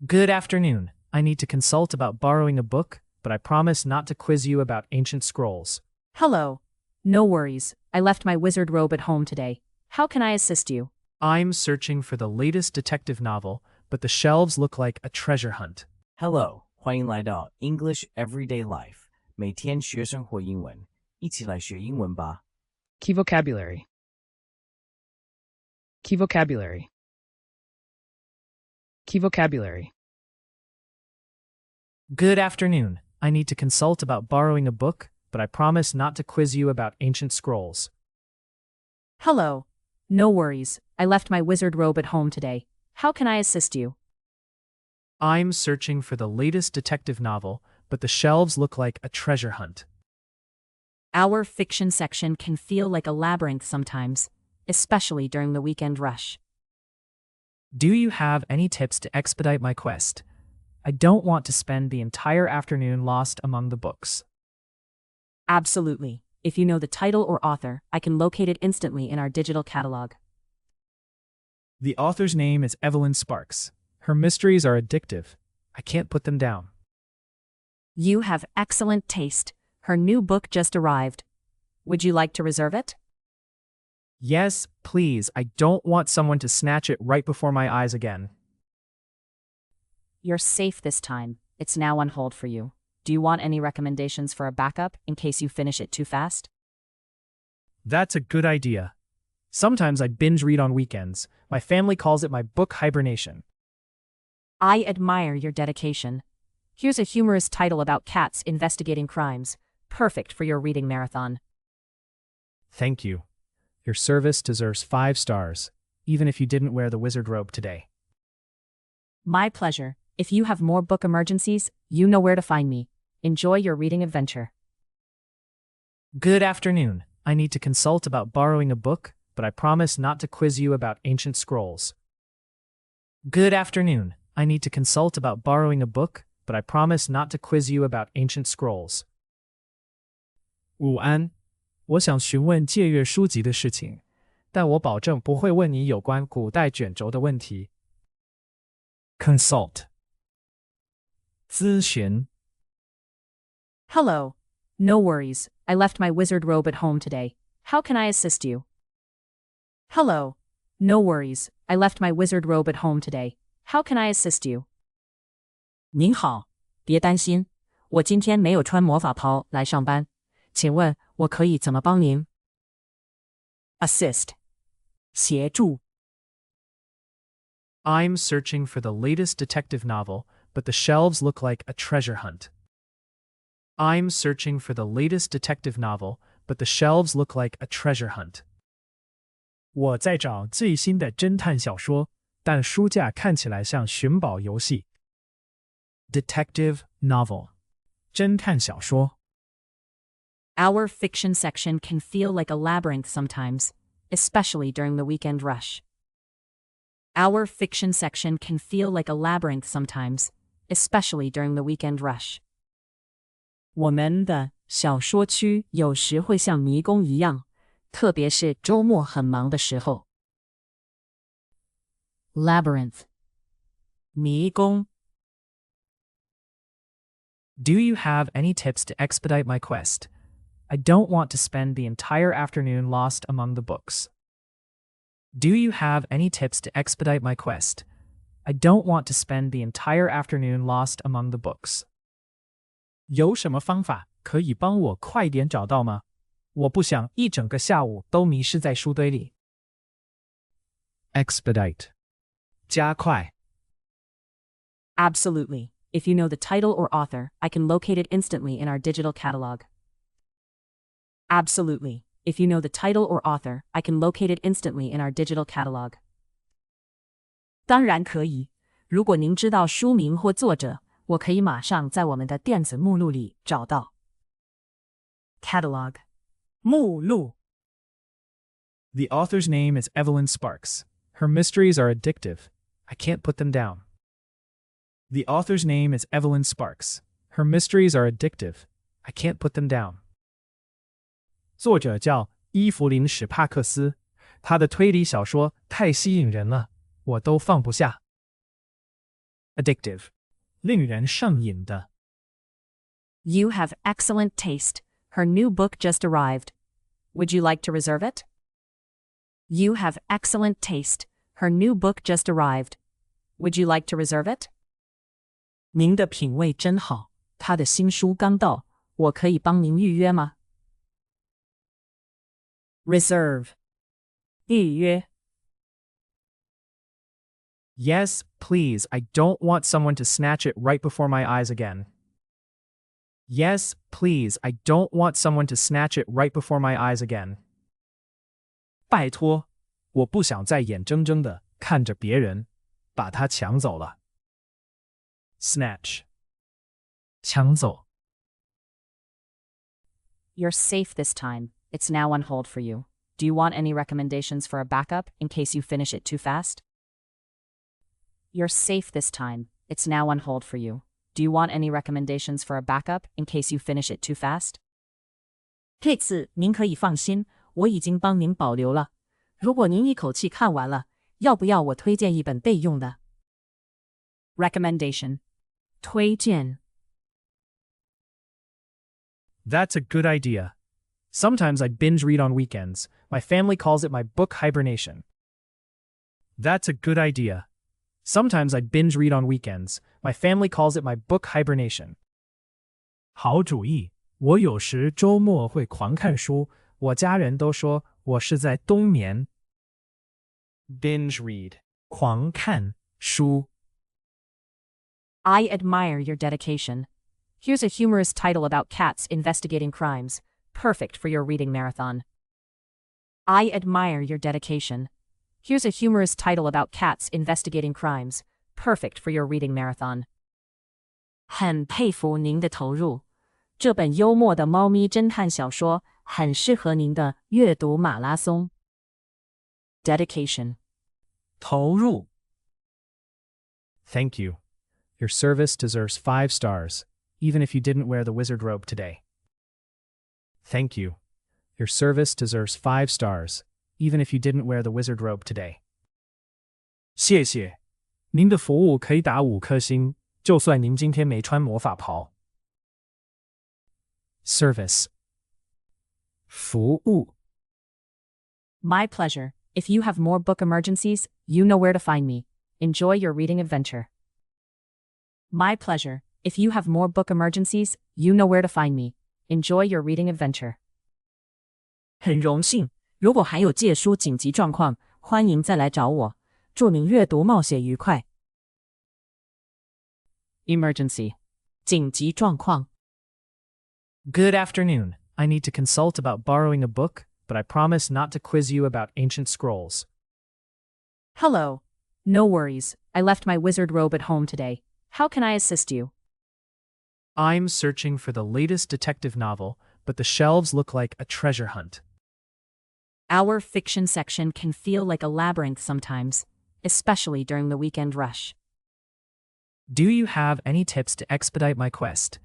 Good afternoon. I need to consult about borrowing a book, but I promise not to quiz you about ancient scrolls. Hello. No worries. I left my wizard robe at home today. How can I assist you? I'm searching for the latest detective novel, but the shelves look like a treasure hunt. Hello， 欢迎来到 English Everyday Life， 每天学生活英文，一起来学英文吧。Key vocabulary. Key vocabulary. Key vocabulary. Good afternoon. I need to consult about borrowing a book, but I promise not to quiz you about ancient scrolls. Hello. No worries. I left my wizard robe at home today. How can I assist you? I'm searching for the latest detective novel, but the shelves look like a treasure hunt. Our fiction section can feel like a labyrinth sometimes, especially during the weekend rush. Do you have any tips to expedite my quest? I don't want to spend the entire afternoon lost among the books. Absolutely. If you know the title or author, I can locate it instantly in our digital catalog. The author's name is Evelyn Sparks. Her mysteries are addictive. I can't put them down. You have excellent taste. Her new book just arrived. Would you like to reserve it? Yes, please. I don't want someone to snatch it right before my eyes again. You're safe this time. It's now on hold for you. Do you want any recommendations for a backup in case you finish it too fast? That's a good idea. Sometimes I binge read on weekends. My family calls it my book hibernation. I admire your dedication. Here's a humorous title about cats investigating crimes. Perfect for your reading marathon. Thank you. Your service deserves 5 stars, even if you didn't wear the wizard robe today. My pleasure. If you have more book emergencies, you know where to find me. Enjoy your reading adventure. Good afternoon. I need to consult about borrowing a book, but I promise not to quiz you about ancient scrolls. Good afternoon. I need to consult about borrowing a book, but I promise not to quiz you about ancient scrolls. 午安，我想询问借阅书籍的事情，但我保证不会问你有关古代卷轴的问题。Consult. 咨询。Hello. No worries. I left my wizard robe at home today. How can I assist you? Hello. No worries. I left my wizard robe at home today. How can I assist you? 您好，别担心，我今天没有穿魔法袍来上班，请问我可以怎么帮您 Assist. 协助 I'm searching for the latest detective novel, but the shelves look like a treasure hunt. I'm searching for the latest detective novel, but the shelves look like a treasure hunt. 我在找最新的侦探小说，但书架看起来像寻宝游戏。Detective novel. 侦探小说。Our fiction section can feel like a labyrinth sometimes, especially during the weekend rush. Our fiction section can feel like a labyrinth sometimes, especially during the weekend rush. 我们的小说区有时会像迷宫一样，特别是周末很忙的时候。Labyrinth. 迷宫。Do you have any tips to expedite my quest? I don't want to spend the entire afternoon lost among the books. Do you have any tips to expedite my quest? I don't want to spend the entire afternoon lost among the books. 有什么方法可以帮我快点找到吗？我不想一整个下午都迷失在书堆里。Expedite. 加快。Absolutely. If you know the title or author, I can locate it instantly in our digital catalog. Absolutely. If you know the title or author, I can locate it instantly in our digital catalog. 当然可以，如果您知道书名或作者，我可以马上在我们的电子目录里找到。Catalog. 目录。The author's name is Evelyn Sparks. Her mysteries are addictive. I can't put them down. The author's name is Evelyn Sparks. Her mysteries are addictive. I can't put them down. 作者叫伊芙琳·史帕克斯，她的推理小说太吸引人了，我都放不下。addictive， 令人上瘾的。You have excellent taste. Her new book just arrived. Would you like to reserve it? You have excellent taste. Her new book just arrived. Would you like to reserve it? 您的品味真好，他的新书刚到，我可以帮您预约吗？ Reserve. 预约。 Yes, please. I don't want someone to snatch it right before my eyes again. Yes, please. I don't want someone to snatch it right before my eyes again. 拜托，我不想再眼睁睁地看着别人把它抢走了。Snatch， 抢走。You're safe this time. It's now on hold for you. Do you want any recommendations for a backup in case you finish it too fast? You're safe this time. It's now on hold for you. Do you want any recommendations for a backup in case you finish it too fast? 这次您可以放心，我已经帮您保留了。如果您一口气看完了，要不要我推荐一本备用的？ Recommendation. 推荐。 That's a good idea. Sometimes I binge read on weekends. My family calls it my book hibernation. That's a good idea. Sometimes I binge read on weekends. My family calls it my book hibernation. 好主意，我有时周末会狂看书，我家人都说我是在冬眠。Binge read， 狂看书。 I admire your dedication. Here's a humorous title about cats investigating crimes. Perfect for your reading marathon. I admire your dedication. Here's a humorous title about cats investigating crimes. Perfect for your reading marathon. 很佩服您的投入，这本幽默的猫咪侦探小说很适合您的阅读马拉松。 Dedication. 投入。Thank you. Your service deserves 5 stars, even if you didn't wear the wizard robe today. Thank you. Your service deserves 5 stars, even if you didn't wear the wizard robe today. 谢谢，您的服务可以打5颗星，就算您今天没穿魔法袍。Service， 服务。 My pleasure. If you have more book emergencies, you know where to find me. Enjoy your reading adventure. My pleasure. If you have more book emergencies, you know where to find me. Enjoy your reading adventure. 很荣幸，如果还有借书紧急状况，欢迎再来找我。祝您阅读冒险愉快。 Emergency. 紧急状况。 Good afternoon. I need to consult about borrowing a book, but I promise not to quiz you about ancient scrolls. Hello. No worries. I left my wizard robe at home today. How can I assist you? I'm searching for the latest detective novel, but the shelves look like a treasure hunt. Our fiction section can feel like a labyrinth sometimes, especially during the weekend rush. Do you have any tips to expedite my quest?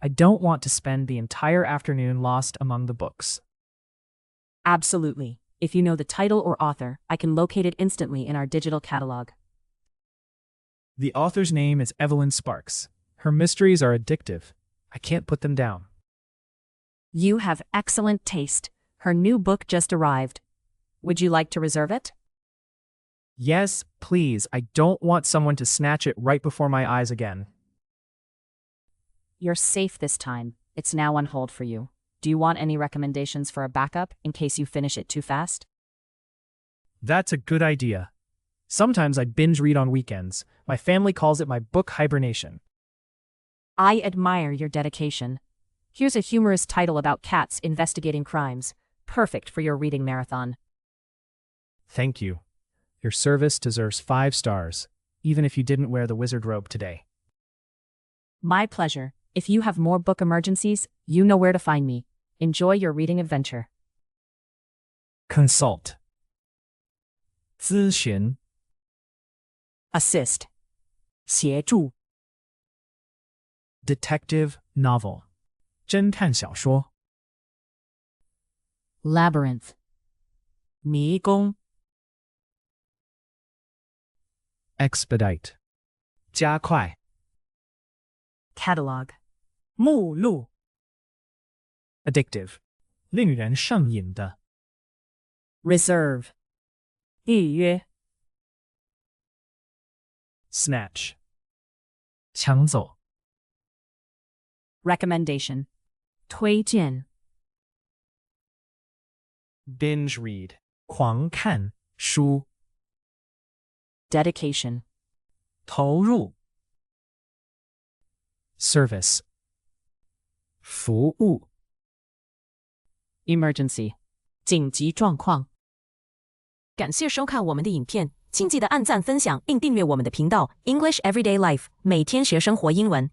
I don't want to spend the entire afternoon lost among the books. Absolutely. If you know the title or author, I can locate it instantly in our digital catalog. The author's name is Evelyn Sparks. Her mysteries are addictive. I can't put them down. You have excellent taste. Her new book just arrived. Would you like to reserve it? Yes, please. I don't want someone to snatch it right before my eyes again. You're safe this time. It's now on hold for you. Do you want any recommendations for a backup in case you finish it too fast? That's a good idea. Sometimes I binge read on weekends. My family calls it my book hibernation. I admire your dedication. Here's a humorous title about cats investigating crimes. Perfect for your reading marathon. Thank you. Your service deserves 5 stars, even if you didn't wear the wizard robe today. My pleasure. If you have more book emergencies, you know where to find me. Enjoy your reading adventure. Consult. 咨询 assist 协助 Detective novel 侦探小说 Labyrinth 迷宫 Expedite 加快 catalog, 目录 addictive 令人上瘾的 reserve, 预约 snatch 抢走 recommendation, 推荐 binge read 狂看书 dedication, 投入 service 服务 emergency, 紧急状况。感谢收看我们的影片，请记得按赞、分享并订阅我们的频道 English Everyday Life， 每天学生活英文。